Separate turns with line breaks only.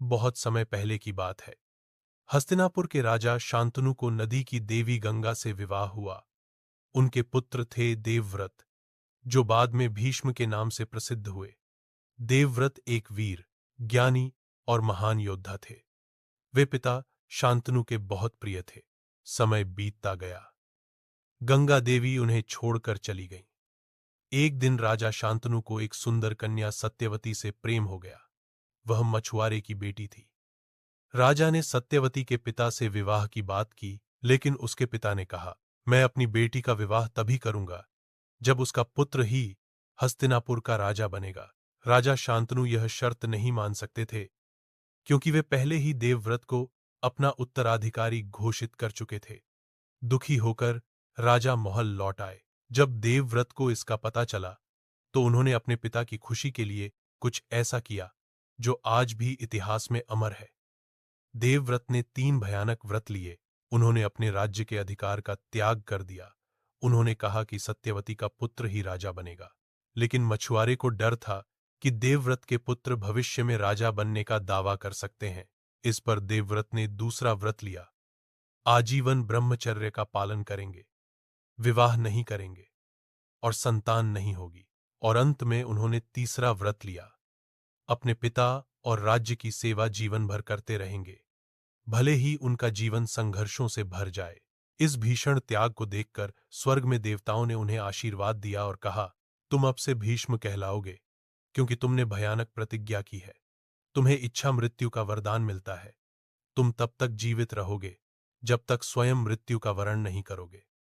बहुत समय पहले की बात है। हस्तिनापुर के राजा शांतनु को नदी की देवी गंगा से विवाह हुआ। उनके पुत्र थे देवव्रत, जो बाद में भीष्म के नाम से प्रसिद्ध हुए। देवव्रत एक वीर, ज्ञानी और महान योद्धा थे। वे पिता शांतनु के बहुत प्रिय थे। समय बीतता गया। गंगा देवी उन्हें छोड़कर चली गईं। एक दिन राजा शांतनु को एक सुंदर कन्या सत्यवती से प्रेम हो गया। वह मछुआरे की बेटी थी। राजा ने सत्यवती के पिता से विवाह की बात की, लेकिन उसके पिता ने कहा, मैं अपनी बेटी का विवाह तभी करूंगा जब उसका पुत्र ही हस्तिनापुर का राजा बनेगा। राजा शांतनु यह शर्त नहीं मान सकते थे, क्योंकि वे पहले ही देवव्रत को अपना उत्तराधिकारी घोषित कर चुके थे। दुखी होकर राजा महल लौट आए। जब देवव्रत को इसका पता चला, तो उन्होंने अपने पिता की खुशी के लिए कुछ ऐसा किया जो आज भी इतिहास में अमर है। देवव्रत ने 3 भयानक व्रत लिए। उन्होंने अपने राज्य के अधिकार का त्याग कर दिया। उन्होंने कहा कि सत्यवती का पुत्र ही राजा बनेगा। लेकिन मछुआरे को डर था कि देवव्रत के पुत्र भविष्य में राजा बनने का दावा कर सकते हैं। इस पर देवव्रत ने दूसरा व्रत लिया। आजीवन ब्रह्मचर्य का पालन करेंगे, विवाह नहीं करेंगे और संतान नहीं होगी। और अंत में उन्होंने तीसरा व्रत लिया। अपने पिता और राज्य की सेवा जीवन भर करते रहेंगे, भले ही उनका जीवन संघर्षों से भर जाए। इस भीषण त्याग को देखकर स्वर्ग में देवताओं ने उन्हें आशीर्वाद दिया और कहा, तुम अब से भीष्म कहलाओगे, क्योंकि तुमने भयानक प्रतिज्ञा की है। तुम्हें इच्छा मृत्यु का वरदान मिलता है। तुम तब तक जीवित रहोगे जब तक स्वयं मृत्यु का वरण नहीं करोगे।